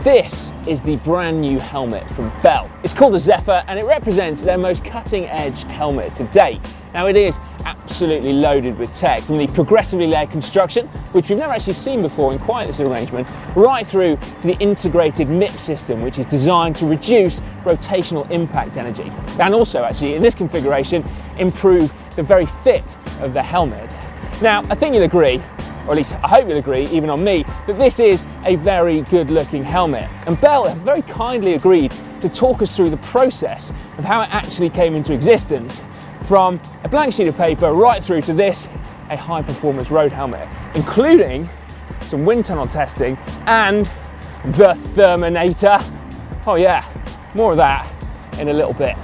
This is the brand new helmet from Bell. It's called the Zephyr and it represents their most cutting edge helmet to date. Now it is absolutely loaded with tech, from the progressively layered construction, which we've never actually seen before in quite this arrangement, right through to the integrated Mips system, which is designed to reduce rotational impact energy. And also actually in this configuration, improve the very fit of the helmet. Now I think you'll agree, or at least I hope you'll agree, even on me, that this is a very good looking helmet. And Bell have very kindly agreed to talk us through the process of how it actually came into existence, from a blank sheet of paper right through to this, a high performance road helmet, including some wind tunnel testing and the Therminator. Oh yeah, more of that in a little bit.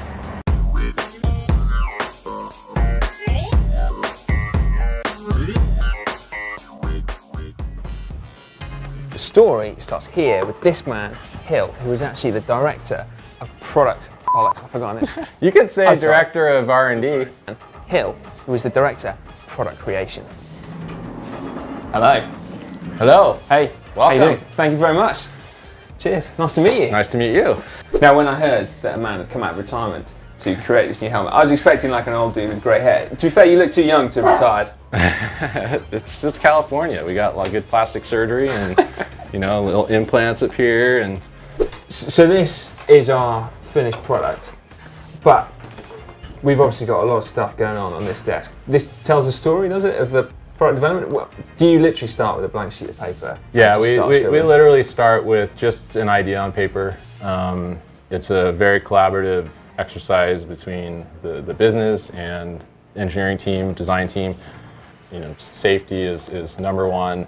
The story starts here with this man, Hill, who is actually the director of product. Bollocks, I've forgotten it. You could say director of R&D. Hill, who is the director of product creation. Hello. Hello. Hey, welcome. How you doing? Thank you very much. Cheers. Nice to meet you. Nice to meet you. Now, when I heard that a man had come out of retirement to create this new helmet, I was expecting like an old dude with grey hair. To be fair, you look too young to have retired. It's California. We got a lot of good plastic surgery and little implants up here. And so this is our finished product, but we've obviously got a lot of stuff going on this desk. This tells a story, does it, of the product development? Well, do you literally start with a blank sheet of paper? Yeah, we literally start with just an idea on paper. It's a very collaborative exercise between the business and engineering team, design team. Safety is number one.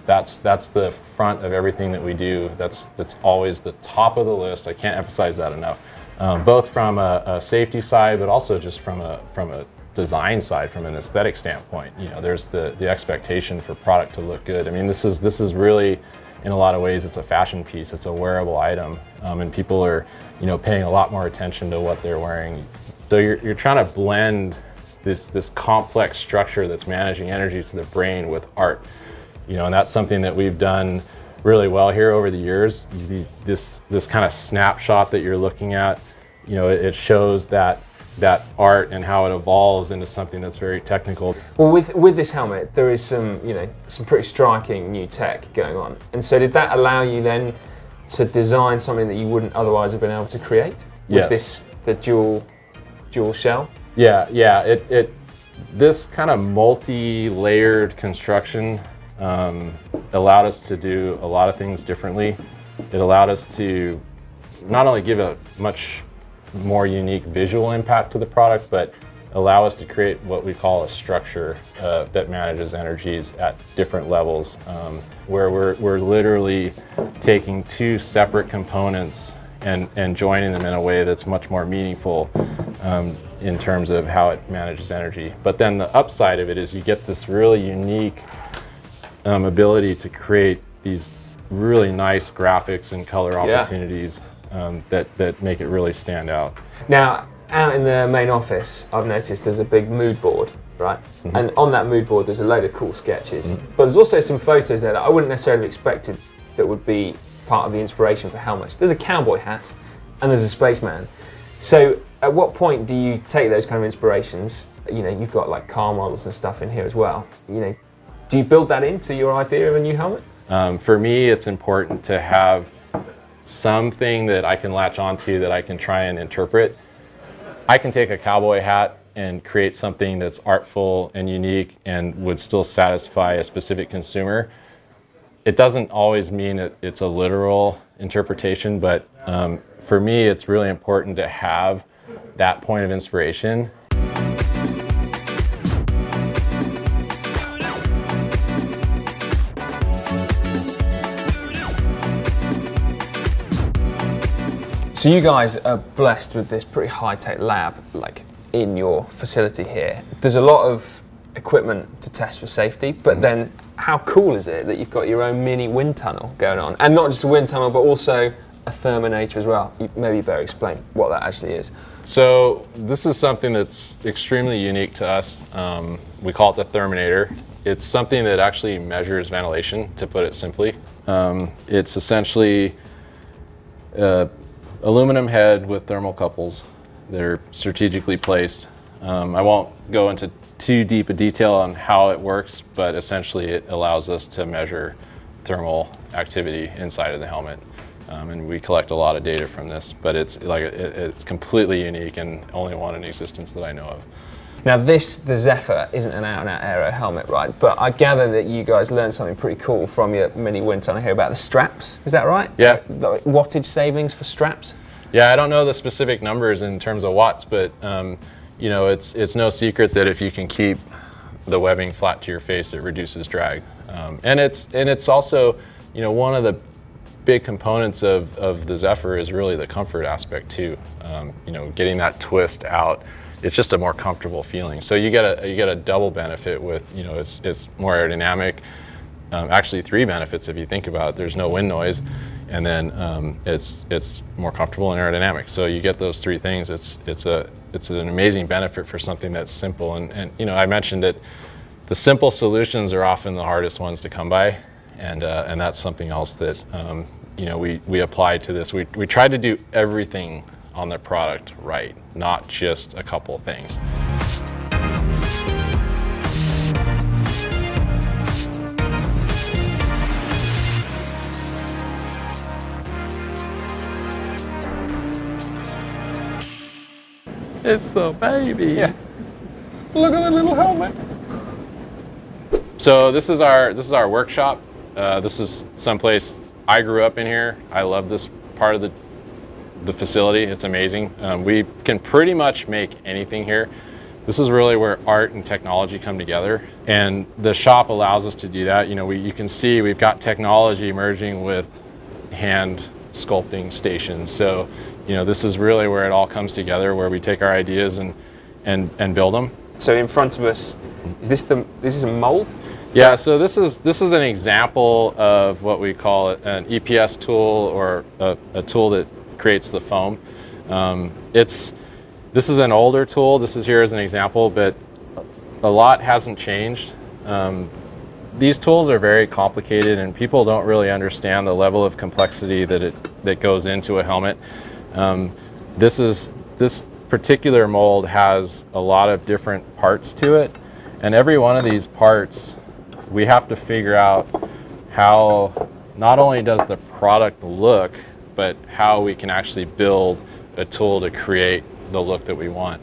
That's the front of everything that we do. That's always the top of the list. I can't emphasize that enough. Both from a safety side, but also just from a design side, from an aesthetic standpoint. There's the expectation for product to look good. I mean, this is really, in a lot of ways, it's a fashion piece. It's a wearable item, and people are paying a lot more attention to what they're wearing. So you're trying to blend this complex structure that's managing energy to the brain with art. And that's something that we've done really well here over the years. This kind of snapshot that you're looking at, it shows that art and how it evolves into something that's very technical. Well, with this helmet, there is some pretty striking new tech going on. And so did that allow you then to design something that you wouldn't otherwise have been able to create? Yes. With the dual shell? Yeah. This kind of multi-layered construction allowed us to do a lot of things differently. It allowed us to not only give a much more unique visual impact to the product, but allow us to create what we call a structure that manages energies at different levels, where we're literally taking two separate components and joining them in a way that's much more meaningful in terms of how it manages energy. But then the upside of it is you get this really unique ability to create these really nice graphics and color opportunities that make it really stand out. Now, out in the main office, I've noticed there's a big mood board, right? Mm-hmm. And on that mood board, there's a load of cool sketches. Mm-hmm. But there's also some photos there that I wouldn't necessarily have expected that would be part of the inspiration for helmets. There's a cowboy hat and there's a spaceman. So at what point do you take those kind of inspirations? You've got like car models and stuff in here as well. Do you build that into your idea of a new helmet? For me, it's important to have something that I can latch onto that I can try and interpret. I can take a cowboy hat and create something that's artful and unique and would still satisfy a specific consumer. It doesn't always mean it's a literal interpretation, but for me, it's really important to have that point of inspiration. So you guys are blessed with this pretty high-tech lab, like in your facility here. There's a lot of equipment to test for safety, but then how cool is it that you've got your own mini wind tunnel going on? And not just a wind tunnel, but also a Therminator as well. Maybe you better explain what that actually is. So this is something that's extremely unique to us. We call it the Therminator. It's something that actually measures ventilation, to put it simply. It's essentially Aluminum head with thermocouples. They're strategically placed. I won't go into too deep a detail on how it works, but essentially it allows us to measure thermal activity inside of the helmet. And we collect a lot of data from this, but it's completely unique and only one in existence that I know of. Now the Zephyr isn't an out-and-out aero helmet, right? But I gather that you guys learned something pretty cool from your mini wind tunnel here about the straps. Is that right? Yeah. Like wattage savings for straps? Yeah, I don't know the specific numbers in terms of watts, but you know, it's no secret that if you can keep the webbing flat to your face, it reduces drag. And it's also, you know, one of the big components of the Zephyr is really the comfort aspect too. You know, getting that twist out, it's just a more comfortable feeling. So you get a double benefit with, you know, it's more aerodynamic. Actually 3 benefits if you think about it. There's no wind noise, and then it's more comfortable and aerodynamic. So you get those 3 things. It's an amazing benefit for something that's simple. And you know, I mentioned that the simple solutions are often the hardest ones to come by. And that's something else that you know, we applied to this. We tried to do everything on the product right, not just a couple of things. It's a baby. Yeah. Look at the little helmet. So this is our workshop. This is someplace I grew up in here. I love this part of the facility. It's amazing. We can pretty much make anything here. This is really where art and technology come together, and the shop allows us to do that. You know, you can see we've got technology merging with hand sculpting stations. So, you know, this is really where it all comes together, where we take our ideas and build them. So in front of us, is this a mold? Yeah, so this is an example of what we call an EPS tool, or a tool that creates the foam. This is an older tool. This is here as an example, but a lot hasn't changed. These tools are very complicated, and people don't really understand the level of complexity that goes into a helmet. This particular mold has a lot of different parts to it, and every one of these parts we have to figure out how not only does the product look, but how we can actually build a tool to create the look that we want.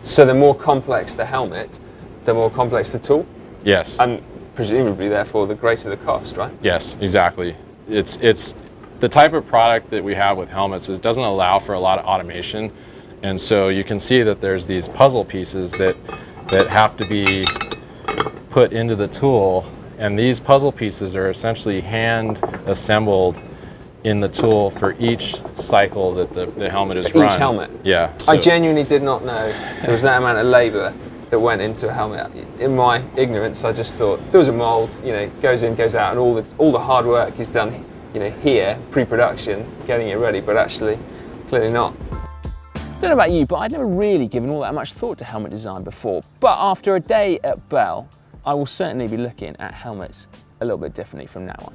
So the more complex the helmet, the more complex the tool? Yes. And presumably, therefore, the greater the cost, right? Yes, exactly. It's the type of product that we have with helmets. It doesn't allow for a lot of automation, and so you can see that there's these puzzle pieces that have to be put into the tool, and these puzzle pieces are essentially hand assembled in the tool for each cycle that the helmet is run. Each helmet? Yeah. I genuinely did not know there was that amount of labour that went into a helmet. In my ignorance, I just thought there was a mould, you know, goes in, goes out, and all the hard work is done, you know, here, pre-production, getting it ready, but actually, clearly not. I don't know about you, but I'd never really given all that much thought to helmet design before. But after a day at Bell, I will certainly be looking at helmets a little bit differently from now on.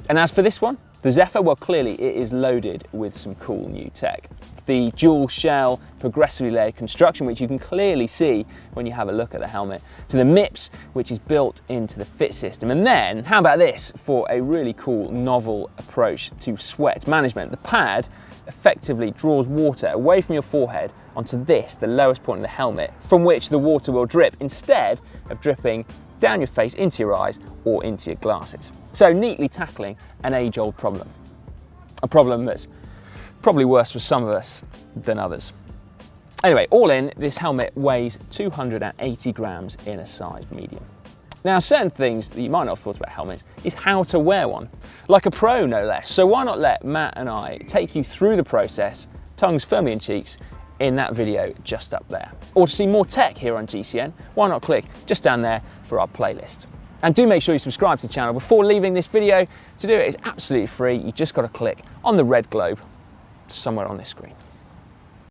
And as for this one, the Zephyr, well, clearly it is loaded with some cool new tech. It's the dual shell, progressively layered construction, which you can clearly see when you have a look at the helmet, to the Mips, which is built into the fit system. And then, how about this for a really cool, novel approach to sweat management? The pad effectively draws water away from your forehead onto this, the lowest point of the helmet, from which the water will drip instead of dripping down your face, into your eyes, or into your glasses. So neatly tackling an age-old problem. A problem that's probably worse for some of us than others. Anyway, all in, this helmet weighs 280 grams in a size medium. Now, certain things that you might not have thought about helmets is how to wear one, like a pro no less. So why not let Matt and I take you through the process, tongues firmly in cheeks, in that video just up there. Or to see more tech here on GCN, why not click just down there for our playlist. And do make sure you subscribe to the channel before leaving this video. To do it is absolutely free. You just got to click on the red globe somewhere on this screen.